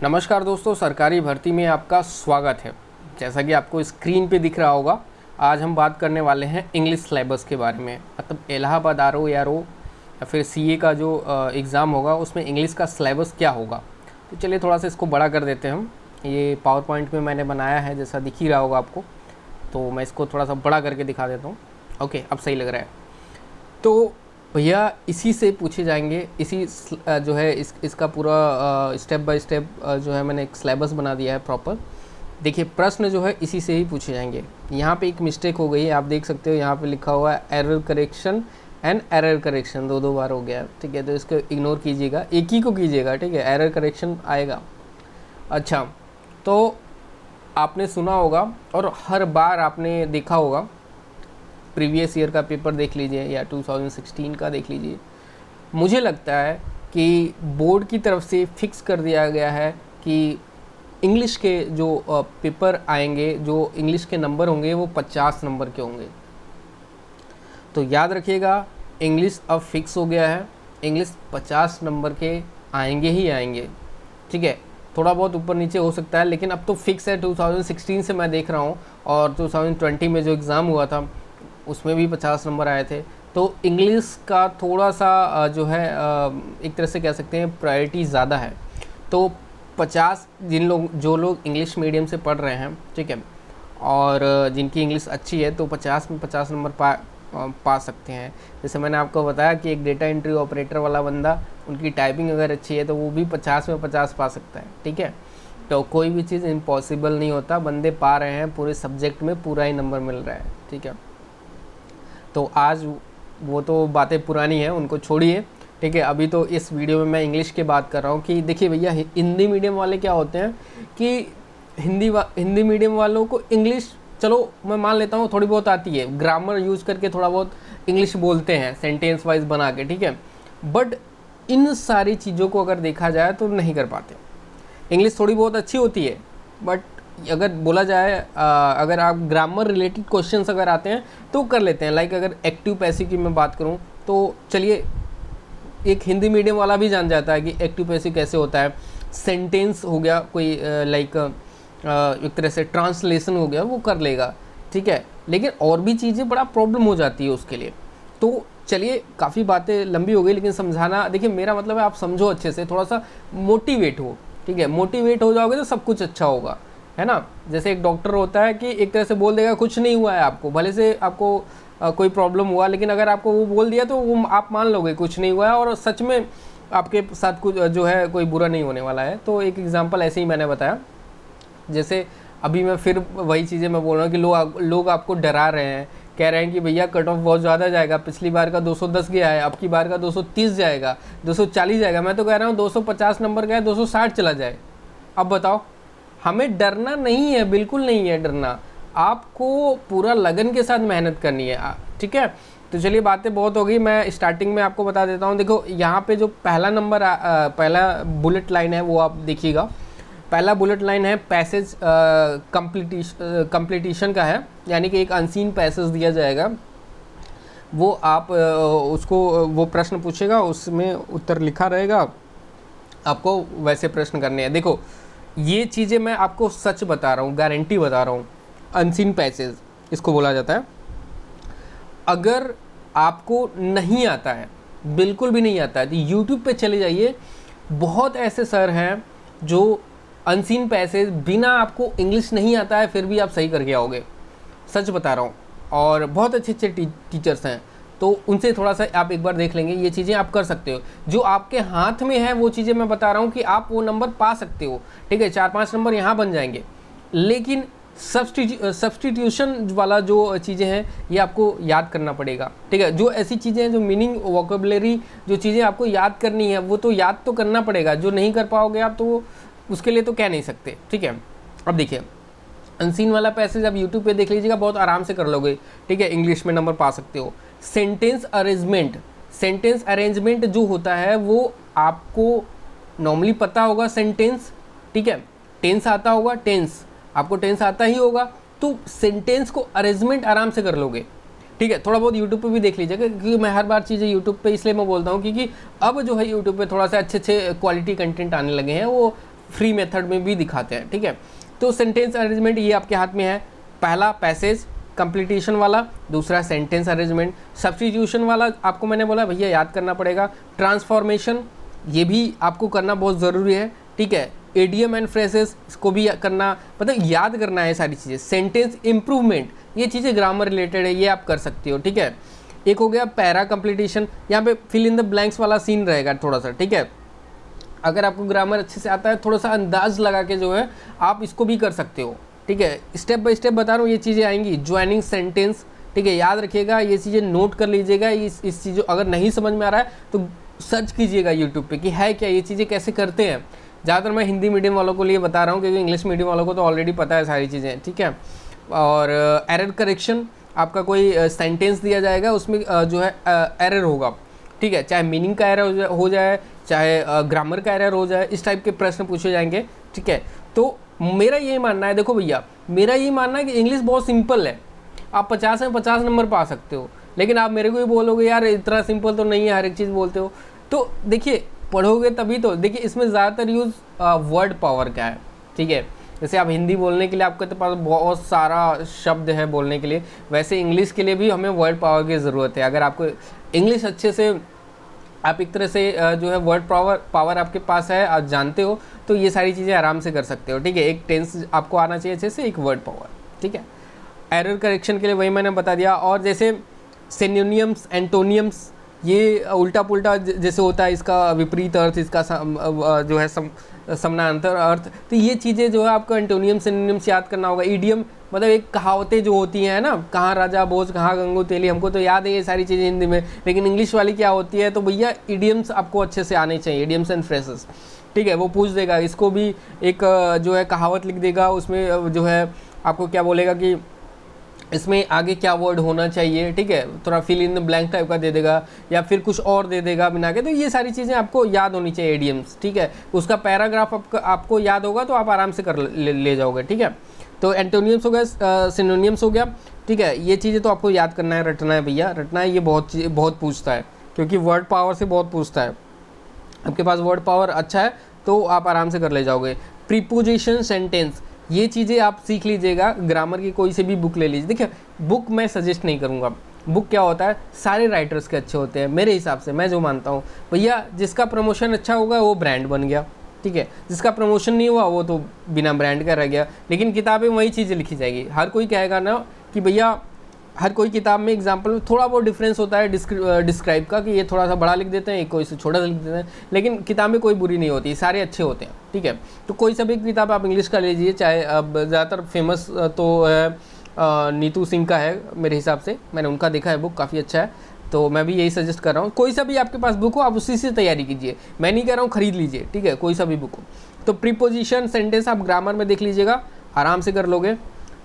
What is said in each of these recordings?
नमस्कार दोस्तों, सरकारी भर्ती में आपका स्वागत है। जैसा कि आपको स्क्रीन पे दिख रहा होगा, आज हम बात करने वाले हैं इंग्लिश सिलेबस के बारे में। मतलब इलाहाबाद आर ओ या फिर सीए का जो एग्ज़ाम होगा उसमें इंग्लिश का सिलेबस क्या होगा। तो चलिए थोड़ा सा इसको बड़ा कर देते हैं हम। ये पावर पॉइंट में मैंने बनाया है, जैसा दिख ही रहा होगा आपको, तो मैं इसको थोड़ा सा बड़ा करके दिखा देता हूँ। ओके, अब सही लग रहा है। तो भैया इसी से पूछे जाएंगे, इसी जो है इसका पूरा स्टेप बाय स्टेप जो है मैंने एक सिलेबस बना दिया है प्रॉपर। देखिए प्रश्न जो है इसी से ही पूछे जाएंगे। यहाँ पे एक मिस्टेक हो गई है, आप देख सकते हो, यहाँ पे लिखा हुआ है error correction and error correction, दो बार हो गया है। ठीक है, तो इसको इग्नोर कीजिएगा, एक ही को कीजिएगा। ठीक है, एरर करेक्शन आएगा। अच्छा, तो आपने सुना होगा और हर बार आपने देखा होगा, प्रीवियस ईयर का पेपर देख लीजिए या 2016 का देख लीजिए। मुझे लगता है कि बोर्ड की तरफ से फिक्स कर दिया गया है कि इंग्लिश के जो पेपर आएंगे, जो इंग्लिश के नंबर होंगे वो 50 नंबर के होंगे। तो याद रखिएगा, इंग्लिश अब फिक्स हो गया है, इंग्लिश 50 नंबर के आएंगे ही आएंगे। ठीक है, थोड़ा बहुत ऊपर नीचे हो सकता है, लेकिन अब तो फिक्स है। 2016 से मैं देख रहा हूँ और 2020 में जो एग्ज़ाम हुआ था उसमें भी 50 नंबर आए थे। तो इंग्लिश का थोड़ा सा जो है एक तरह से कह सकते हैं प्रायोरिटी ज़्यादा है। तो 50 जो लोग इंग्लिश मीडियम से पढ़ रहे हैं, ठीक है, और जिनकी इंग्लिश अच्छी है, तो 50 में 50 नंबर पा सकते हैं। जैसे मैंने आपको बताया कि एक डेटा एंट्री ऑपरेटर वाला बंदा, उनकी टाइपिंग अगर अच्छी है तो वो भी 50 में 50 पा सकता है। ठीक है, तो कोई भी चीज़ इम्पॉसिबल नहीं होता, बंदे पा रहे हैं, पूरे सब्जेक्ट में पूरा ही नंबर मिल रहा है। ठीक है, तो आज वो तो बातें पुरानी हैं, उनको छोड़िए। ठीक है, अभी तो इस वीडियो में मैं इंग्लिश की बात कर रहा हूँ कि देखिए भैया, हिंदी मीडियम वाले क्या होते हैं कि हिंदी मीडियम वालों को इंग्लिश, चलो मैं मान लेता हूँ थोड़ी बहुत आती है, ग्रामर यूज़ करके थोड़ा बहुत इंग्लिश बोलते हैं सेंटेंस वाइज बना के। ठीक है, बट इन सारी चीज़ों को अगर देखा जाए तो नहीं कर पाते। इंग्लिश थोड़ी बहुत अच्छी होती है, बट अगर बोला जाए अगर आप ग्रामर रिलेटेड क्वेश्चंस अगर आते हैं तो कर लेते हैं। लाइक अगर एक्टिव पैसिव की मैं बात करूं तो चलिए, एक हिंदी मीडियम वाला भी जान जाता है कि एक्टिव पैसिव कैसे होता है। सेंटेंस हो गया कोई, लाइक एक तरह से ट्रांसलेशन हो गया, वो कर लेगा। ठीक है, लेकिन और भी चीज़ें बड़ा प्रॉब्लम हो जाती है उसके लिए। तो चलिए, काफ़ी बातें लंबी हो गई, लेकिन समझाना, देखिए मेरा मतलब है आप समझो अच्छे से, थोड़ा सा मोटिवेट हो। ठीक है, मोटिवेट हो जाओगे तो सब कुछ अच्छा होगा, है ना। जैसे एक डॉक्टर होता है कि एक तरह से बोल देगा कुछ नहीं हुआ है आपको, भले से आपको कोई प्रॉब्लम हुआ, लेकिन अगर आपको वो बोल दिया तो वो आप मान लोगे कुछ नहीं हुआ है, और सच में आपके साथ कुछ जो है कोई बुरा नहीं होने वाला है। तो एक एग्जांपल ऐसे ही मैंने बताया। जैसे अभी मैं फिर वही चीज़ें मैं बोल रहा हूँ कि लोग आपको डरा रहे हैं, कह रहे हैं कि भैया कट ऑफ बहुत ज़्यादा जाएगा, पिछली बार का 210 गया है, अब की बार का 230 जाएगा, 240 जाएगा। मैं तो कह रहा हूँ 250 नंबर का है, 260 चला जाए। अब बताओ, हमें डरना नहीं है, बिल्कुल नहीं है डरना, आपको पूरा लगन के साथ मेहनत करनी है। ठीक है, तो चलिए बातें बहुत हो गई, मैं स्टार्टिंग में आपको बता देता हूँ। देखो यहाँ पे जो पहला नंबर पहला बुलेट लाइन है वो आप देखिएगा। पहला बुलेट लाइन है पैसेज कंप्लीटिशन का है, यानी कि एक अनसीन पैसेज दिया जाएगा, वो आप उसको, वो प्रश्न पूछेगा, उसमें उत्तर लिखा रहेगा, आपको वैसे प्रश्न करने हैं। देखो ये चीज़ें मैं आपको सच बता रहा हूँ, गारंटी बता रहा हूँ, अनसीन पैसेज इसको बोला जाता है। अगर आपको नहीं आता है, बिल्कुल भी नहीं आता है, तो यूट्यूब पे चले जाइए, बहुत ऐसे सर हैं जो अनसीन पैसेज, बिना आपको इंग्लिश नहीं आता है फिर भी आप सही करके आओगे, सच बता रहा हूँ। और बहुत अच्छे अच्छे टीचर्स हैं, तो उनसे थोड़ा सा आप एक बार देख लेंगे, ये चीज़ें आप कर सकते हो। जो आपके हाथ में है वो चीज़ें मैं बता रहा हूँ कि आप वो नंबर पा सकते हो। ठीक है, 4-5 नंबर यहाँ बन जाएंगे, लेकिन सब्सटीट्यूशन वाला जो चीज़ें हैं ये आपको याद करना पड़ेगा। ठीक है, जो ऐसी चीज़ें हैं, जो मीनिंग वोकेबलरी जो चीज़ें आपको याद करनी है, वो तो याद तो करना पड़ेगा। जो नहीं कर पाओगे आप तो उसके लिए तो कह नहीं सकते। ठीक है, अब देखिए अनसीन वाला पैसेज आप यूट्यूब पे देख लीजिएगा, बहुत आराम से कर लोगे। ठीक है, इंग्लिश में नंबर पा सकते हो। सेंटेंस अरेंजमेंट जो होता है वो आपको नॉर्मली पता होगा। सेंटेंस, ठीक है, टेंस आता होगा, टेंस आपको टेंस आता ही होगा, तो सेंटेंस को अरेंजमेंट आराम से कर लोगे। ठीक है, थोड़ा बहुत यूट्यूब पे भी देख लीजिएगा, क्योंकि मैं हर बार चीज़ें यूट्यूब पे इसलिए मैं बोलता हूँ क्योंकि अब जो है यूट्यूब पे थोड़ा सा अच्छे अच्छे क्वालिटी कंटेंट आने लगे हैं, वो फ्री मेथड में भी दिखाते हैं, ठीक है। तो सेंटेंस अरेंजमेंट ये आपके हाथ में है, पहला पैसेज कंप्लीटेशन वाला, दूसरा सेंटेंस अरेंजमेंट। सब्स्टिट्यूशन वाला आपको मैंने बोला भैया याद करना पड़ेगा। ट्रांसफॉर्मेशन ये भी आपको करना बहुत ज़रूरी है, ठीक है। एडियम एंड फ्रेजेस इसको भी करना, मतलब याद करना है सारी चीज़ें। सेंटेंस इम्प्रूवमेंट ये चीज़ें ग्रामर रिलेटेड है, ये आप कर सकते हो, ठीक है। एक हो गया पैरा कंप्लीटेशन, यहाँ पे फिल इन द ब्लैंक्स वाला सीन रहेगा थोड़ा सा, ठीक है। अगर आपको ग्रामर अच्छे से आता है, थोड़ा सा अंदाज लगा के जो है आप इसको भी कर सकते हो, ठीक है। स्टेप बाय स्टेप बता रहा हूँ, ये चीज़ें आएंगी। ज्वाइनिंग सेंटेंस, ठीक है, याद रखिएगा, ये चीज़ें नोट कर लीजिएगा। इस चीज़ों अगर नहीं समझ में आ रहा है तो सर्च कीजिएगा यूट्यूब पे कि है क्या, ये चीज़ें कैसे करते हैं। ज़्यादातर मैं हिंदी मीडियम वालों को लिए बता रहा हूँ, क्योंकि इंग्लिश मीडियम वालों को तो ऑलरेडी पता है सारी चीज़ें, ठीक है। और एरर करेक्शन, आपका कोई सेंटेंस दिया जाएगा, उसमें जो है एरर होगा, ठीक है, चाहे मीनिंग का एरर हो जाए, चाहे ग्रामर का एरर हो जाए, इस टाइप के प्रश्न पूछे जाएंगे, ठीक है। तो मेरा यही मानना है, देखो भैया मेरा यही मानना है कि इंग्लिश बहुत सिंपल है, आप 50 में 50 नंबर पा सकते हो। लेकिन आप मेरे को ही बोलोगे यार इतना सिंपल तो नहीं है, हर एक चीज़ बोलते हो, तो देखिए पढ़ोगे तभी तो। देखिए इसमें ज़्यादातर यूज़ वर्ड पावर का है, ठीक है। जैसे आप हिंदी बोलने के लिए आपके पास बहुत सारा शब्द है बोलने के लिए, वैसे इंग्लिश के लिए भी हमें वर्ड पावर की ज़रूरत है। अगर आपको इंग्लिश अच्छे से, आप एक तरह से जो है वर्ड पावर आपके पास है, आप जानते हो, तो ये सारी चीज़ें आराम से कर सकते हो, ठीक है। एक टेंस आपको आना चाहिए अच्छे से, एक वर्ड पावर, ठीक है। एरर करेक्शन के लिए वही मैंने बता दिया। और जैसे सिनोनिम्स, एंटोनियम्स, ये उल्टा पुल्टा जैसे होता है, इसका विपरीत अर्थ, इसका जो है समानांतर अर्थ, तो ये चीज़ें जो है आपको एंटोनियम सिनोनिम्स याद करना होगा। ईडियम मतलब एक कहावतें जो होती हैं ना, कहाँ राजा भोज कहाँ गंगू तेली, हमको तो याद है ये सारी चीज़ें हिंदी में, लेकिन इंग्लिश वाली क्या होती है, तो भैया ईडियम्स आपको अच्छे से आने चाहिए, ईडियम्स एंड फ्रेजेस, ठीक है। वो पूछ देगा, इसको भी एक जो है कहावत लिख देगा, उसमें जो है आपको क्या बोलेगा कि इसमें आगे क्या वर्ड होना चाहिए, ठीक है, थोड़ा fill in the blank type का दे देगा, या फिर कुछ और दे देगा बिना के। तो ये सारी चीज़ें आपको याद होनी चाहिए, एडियम्स, ठीक है। उसका पैराग्राफ आपको याद होगा तो आप आराम से कर ले जाओगे, ठीक है। तो एंटोनियम्स हो गया, सिनोनियम्स हो गया, ठीक है। ये चीज़ें तो आपको याद करना है, रटना है भैया, रटना है। ये बहुत पूछता है, क्योंकि वर्ड पावर से बहुत पूछता है। आपके पास वर्ड पावर अच्छा है तो आप आराम से कर ले जाओगे। प्रीपोजिशन, सेंटेंस, ये चीज़ें आप सीख लीजिएगा। ग्रामर की कोई से भी बुक ले लीजिए। देखिए बुक मैं सजेस्ट नहीं करूँगा, बुक क्या होता है, सारे राइटर्स के अच्छे होते हैं मेरे हिसाब से, मैं जो मानता हूँ भैया, जिसका प्रमोशन अच्छा होगा वो ब्रांड बन गया, ठीक है। जिसका प्रमोशन नहीं हुआ वो तो बिना ब्रांड का रह गया। लेकिन किताबें वही चीज़ें लिखी जाएगी, हर कोई कहेगा ना कि भैया, हर कोई किताब में एग्जाम्पल में थोड़ा बहुत डिफरेंस होता है डिस्क्राइब का, कि ये थोड़ा सा बड़ा लिख देते हैं, कोई से छोटा लिख देते हैं, लेकिन किताबें कोई बुरी नहीं होती, सारे अच्छे होते हैं, ठीक है। तो कोई सा भी किताब आप इंग्लिश का लीजिए, चाहे अब ज़्यादातर फेमस तो है नीतू सिंह का है मेरे हिसाब से, मैंने उनका देखा है, बुक काफ़ी अच्छा है, तो मैं भी यही सजेस्ट कर रहा हूँ। कोई सा भी आपके पास बुक हो आप उसी से तैयारी कीजिए, मैं नहीं कह रहा हूँ खरीद लीजिए, ठीक है, कोई सा भी बुक हो। तो प्रीपोजिशन, सेंटेंस आप ग्रामर में देख लीजिएगा, आराम से कर लोगे।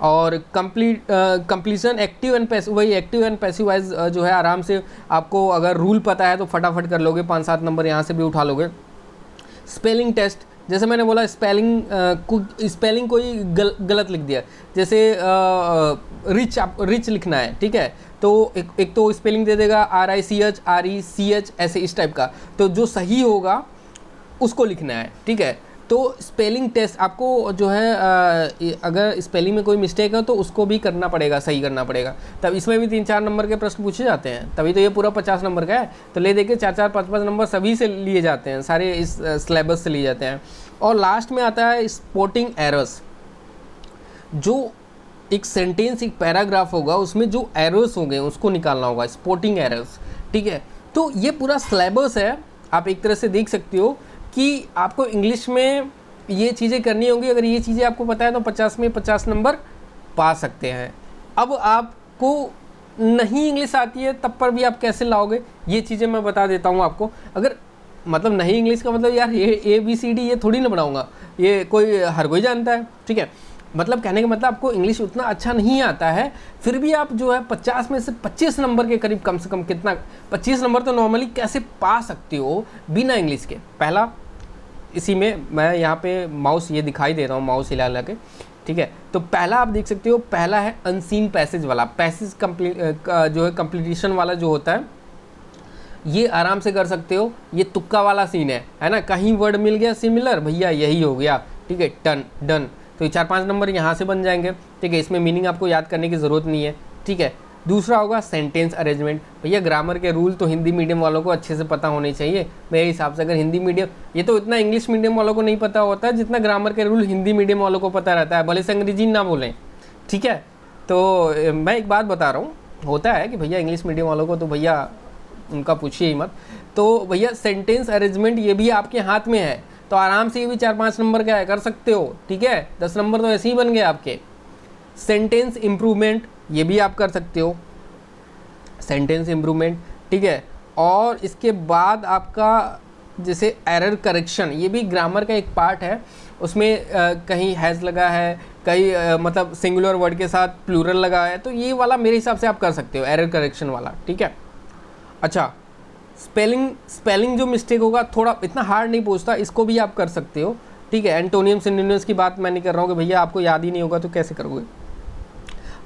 और कंप्लीशन, एक्टिव एंड पैसिव, वही एक्टिव एंड पैसिव वाइज जो है आराम से आपको अगर रूल पता है तो फटाफट कर लोगे, 5-7 नंबर यहाँ से भी उठा लोगे। स्पेलिंग टेस्ट, जैसे मैंने बोला स्पेलिंग कोई गलत लिख दिया, जैसे रिच लिखना है, ठीक है, तो एक तो स्पेलिंग दे देगा RICH RECH ऐसे इस टाइप का, तो जो सही होगा उसको लिखना है, ठीक है। तो स्पेलिंग टेस्ट आपको जो है अगर स्पेलिंग में कोई मिस्टेक है तो उसको भी करना पड़ेगा, सही करना पड़ेगा। तब इसमें भी 3-4 नंबर के प्रश्न पूछे जाते हैं, तभी तो ये पूरा 50 नंबर का है। तो ले देखिए 4-4 5-5 नंबर सभी से लिए जाते हैं, सारे इस सिलेबस से लिए जाते हैं। और लास्ट में आता है स्पोर्टिंग एरर्स, जो एक सेंटेंस, एक पैराग्राफ होगा, उसमें जो एरर्स होंगे उसको निकालना होगा, स्पोर्टिंग एरर्स, ठीक है। तो ये पूरा सिलेबस है, आप एक तरह से देख सकते हो कि आपको इंग्लिश में ये चीज़ें करनी होंगी। अगर ये चीज़ें आपको पता है तो 50 में 50 नंबर पा सकते हैं। अब आपको नहीं इंग्लिश आती है तब पर भी आप कैसे लाओगे, ये चीज़ें मैं बता देता हूँ आपको। अगर मतलब नहीं इंग्लिश का मतलब यार ये ABCD ये थोड़ी ना बनाऊँगा, ये कोई हर कोई जानता है, ठीक है। मतलब कहने का मतलब आपको इंग्लिश उतना अच्छा नहीं आता है, फिर भी आप जो है 50 में से 25 नंबर के करीब, कम से कम कितना 25 नंबर तो नॉर्मली कैसे पा सकते हो बिना इंग्लिश के। पहला, इसी में मैं यहाँ पे माउस ये दिखाई दे रहा हूँ, माउस हिला के, ठीक है। तो पहला आप देख सकते हो, पहला है अनसीन पैसेज वाला, पैसेज जो है कंप्लीटेशन वाला जो होता है, ये आराम से कर सकते हो, ये तुक्का वाला सीन है ना, कहीं वर्ड मिल गया सिमिलर, भैया यही हो गया, ठीक है, टन डन। तो ये 4-5 नंबर यहाँ से बन जाएंगे, ठीक है, इसमें मीनिंग आपको याद करने की ज़रूरत नहीं है, ठीक है। दूसरा होगा सेंटेंस अरेंजमेंट। भैया ग्रामर के रूल तो हिंदी मीडियम वालों को अच्छे से पता होने चाहिए मेरे हिसाब से। अगर हिंदी मीडियम, ये तो इतना इंग्लिश मीडियम वालों को नहीं पता होता है जितना ग्रामर के रूल हिंदी मीडियम वालों को पता रहता है, भले से अंग्रेजी ना बोलें, ठीक है। तो मैं एक बात बता रहा हूँ, होता है कि भैया इंग्लिश मीडियम वालों को तो भैया उनका पूछिए ही मत। तो भैया सेंटेंस अरेंजमेंट ये भी आपके हाथ में है, तो आराम से ये भी 4-5 नंबर का है, कर सकते हो, ठीक है। 10 नंबर तो ऐसे ही बन गए आपके। सेंटेंस इम्प्रूवमेंट ये भी आप कर सकते हो, सेंटेंस इम्प्रूवमेंट, ठीक है। और इसके बाद आपका जैसे एरर करेक्शन, ये भी ग्रामर का एक पार्ट है, उसमें कहीं हैज़ लगा है, कहीं मतलब सिंगुलर वर्ड के साथ प्लूरल लगा है, तो ये वाला मेरे हिसाब से आप कर सकते हो, एरर करेक्शन वाला, ठीक है। अच्छा, स्पेलिंग जो मिस्टेक होगा थोड़ा इतना हार्ड नहीं पूछता, इसको भी आप कर सकते हो, ठीक है। एंटोनियम सिनोनिम्स की बात मैं नहीं कर रहा हूँ कि भैया आपको याद ही नहीं होगा तो कैसे करोगे।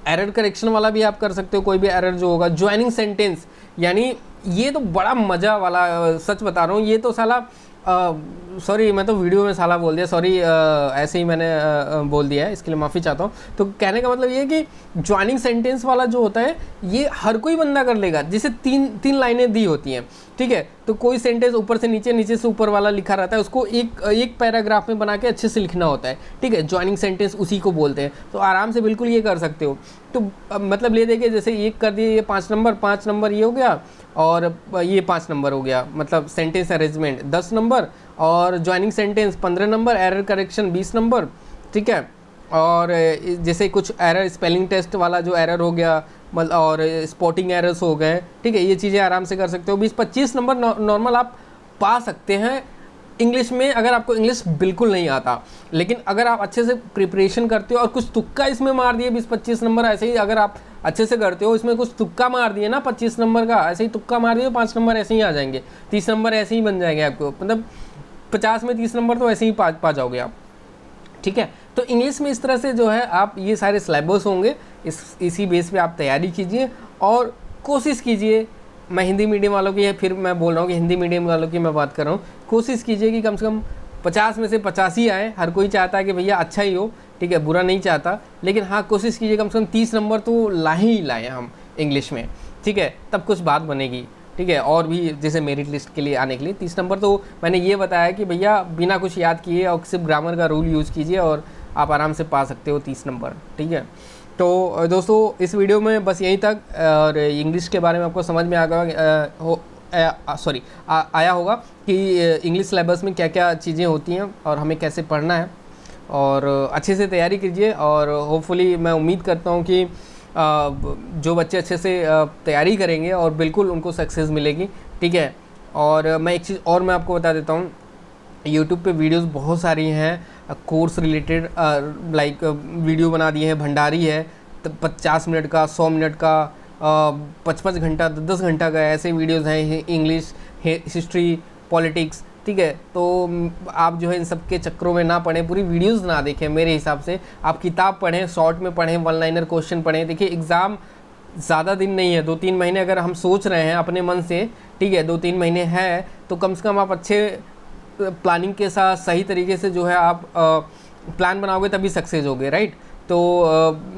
एरर करेक्शन वाला भी आप कर सकते हो, कोई भी एरर जो होगा। ज्वाइनिंग सेंटेंस, यानी ये तो बड़ा मज़ा वाला, सच बता रहा हूँ, ये तो साला सॉरी मैं तो वीडियो में साला बोल दिया, सॉरी ऐसे ही मैंने बोल दिया है, इसके लिए माफ़ी चाहता हूँ। तो कहने का मतलब ये है कि ज्वाइनिंग सेंटेंस वाला जो होता है ये हर कोई बंदा कर लेगा, जिसे तीन लाइनें दी होती हैं, ठीक है। तो कोई सेंटेंस ऊपर से नीचे, नीचे से ऊपर वाला लिखा रहता है, उसको एक पैराग्राफ में बना के अच्छे से लिखना होता है, ठीक है। ज्वाइनिंग सेंटेंस उसी को बोलते हैं, तो आराम से बिल्कुल ये कर सकते हो। तो मतलब ले देखिए, जैसे एक कर दिए, ये 5 नंबर, 5 नंबर ये हो गया, और ये 5 नंबर हो गया, मतलब सेंटेंस अरेंजमेंट 10 नंबर, और joining sentence 15 number, error correction 20 number, ठीक है। और जैसे कुछ एरर, स्पेलिंग टेस्ट वाला जो एरर हो गया, मतलब और स्पॉटिंग एरर्स हो गए, ठीक है, ये चीज़ें आराम से कर सकते हो। 20-25 नंबर नॉर्मल आप पा सकते हैं इंग्लिश में, अगर आपको इंग्लिश बिल्कुल नहीं आता। लेकिन अगर आप अच्छे से प्रिपरेशन करते हो और कुछ तुक्का इसमें मार दिए, 20-25 नंबर ऐसे ही अगर आप अच्छे से करते हो, इसमें कुछ तुक्का मार दिए ना 25 नंबर का, ऐसे ही तुक्का मार दिए, 5 नंबर ऐसे ही आ जाएंगे, 30 नंबर ऐसे ही बन जाएंगे आपको, मतलब 50 में 30 नंबर तो ऐसे ही पा जाओगे आप, ठीक है। तो इंग्लिश में इस तरह से जो है आप ये सारे सिलेबस होंगे, इसी बेस पे आप तैयारी कीजिए और कोशिश कीजिए। मैं हिंदी मीडियम वालों की, फिर मैं बोल रहा हूँ कि हिंदी मीडियम वालों की मैं बात कर रहा हूँ, कोशिश कीजिए कि कम से कम 50 में से 85 आए। हर कोई चाहता है कि भैया अच्छा ही हो, ठीक है, बुरा नहीं चाहता, लेकिन हाँ कोशिश कीजिए कम से कम 30 नंबर तो लाए ही लाएँ हम इंग्लिश में, ठीक है, तब कुछ बात बनेगी, ठीक है। और भी जैसे मेरिट लिस्ट के लिए आने के लिए 30 नंबर, तो मैंने ये बताया कि भैया बिना कुछ याद किए और सिर्फ ग्रामर का रूल यूज़ कीजिए और आप आराम से पा सकते हो 30 नंबर, ठीक है। तो दोस्तों इस वीडियो में बस यहीं तक, और इंग्लिश के बारे में आपको समझ में आया होगा कि इंग्लिश सिलेबस में क्या क्या चीज़ें होती हैं और हमें कैसे पढ़ना है, और अच्छे से तैयारी कीजिए। और होपफुली मैं उम्मीद करता हूँ कि जो बच्चे अच्छे से तैयारी करेंगे और बिल्कुल उनको सक्सेस मिलेगी, ठीक है। और मैं एक चीज़ और मैं आपको बता देता हूँ, यूट्यूब पे वीडियोस बहुत सारी हैं कोर्स रिलेटेड, लाइक वीडियो बना दिए हैं, भंडारी है 50 मिनट का, 100 मिनट का, 55 घंटा, 10 घंटा का, ऐसे वीडियोस हैं, इंग्लिश, हिस्ट्री, पॉलिटिक्स, ठीक है। तो आप जो है इन सब के चक्करों में ना पढ़ें, पूरी वीडियोस ना देखें। मेरे हिसाब से आप किताब पढ़ें, शॉर्ट में पढ़ें, 1 लाइनर क्वेश्चन पढ़ें। देखिए एग्ज़ाम ज़्यादा दिन नहीं है, 2-3 महीने अगर हम सोच रहे हैं अपने मन से, ठीक है, 2-3 महीने हैं, तो कम से कम आप अच्छे प्लानिंग के साथ सही तरीके से जो है आप प्लान बनाओगे तभी सक्सेस होगे, राइट। तो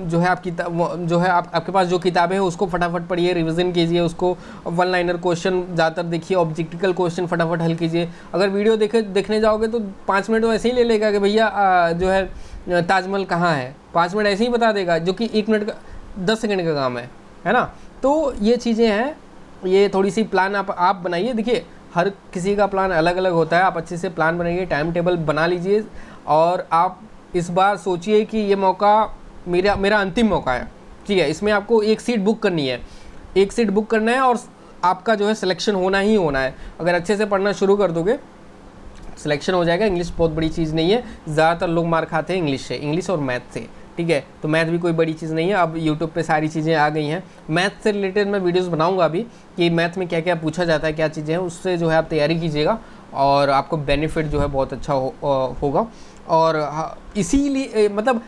जो है आप किताब, जो है आपके पास जो किताबें हैं उसको फटाफट पढ़िए, रिवीजन कीजिए उसको, 1 लाइनर क्वेश्चन ज़्यादातर देखिए, ऑब्जेक्टिकल क्वेश्चन फटाफट हल कीजिए। अगर वीडियो देखने जाओगे तो 5 मिनट तो ऐसे ही ले लेगा कि भैया जो है ताजमहल कहाँ है, 5 मिनट ऐसे ही बता देगा, जो कि 1 मिनट का 10 सेकंड का काम है ना। तो ये चीज़ें हैं, ये थोड़ी सी प्लान आप बनाइए। देखिए हर किसी का प्लान अलग अलग होता है, आप अच्छे से प्लान बनाइए, टाइम टेबल बना लीजिए, और आप इस बार सोचिए कि ये मौका मेरा अंतिम मौका है, ठीक है। इसमें आपको एक सीट बुक करनी है, एक सीट बुक करना है, और आपका जो है सिलेक्शन होना ही होना है। अगर अच्छे से पढ़ना शुरू कर दोगे सिलेक्शन हो जाएगा। इंग्लिश बहुत बड़ी चीज़ नहीं है, ज़्यादातर लोग मार खाते हैं इंग्लिश से, इंग्लिश और मैथ से, ठीक है। तो मैथ भी कोई बड़ी चीज़ नहीं है, अब यूट्यूब पे सारी चीज़ें आ गई हैं। मैथ से रिलेटेड मैं वीडियोस बनाऊंगा अभी कि मैथ में क्या क्या पूछा जाता है, क्या चीज़ें हैं, उससे जो है आप तैयारी कीजिएगा और आपको बेनिफिट जो है बहुत अच्छा होगा। और इसीलिए मतलब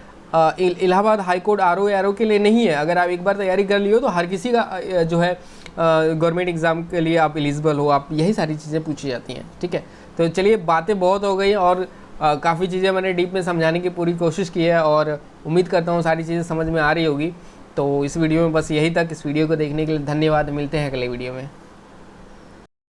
इलाहाबाद हाई कोर्ट आरओ के लिए नहीं है, अगर आप एक बार तैयारी कर लियो तो हर किसी का जो है गवर्नमेंट एग्ज़ाम के लिए आप एलिजिबल हो, आप यही सारी चीज़ें पूछी जाती हैं। ठीक है, तो चलिए बातें बहुत हो गई और काफ़ी चीज़ें मैंने डीप में समझाने की पूरी कोशिश की है और उम्मीद करता हूँ सारी चीज़ें समझ में आ रही होगी। तो इस वीडियो में बस यही तक। इस वीडियो को देखने के लिए धन्यवाद। मिलते हैं अगले वीडियो में।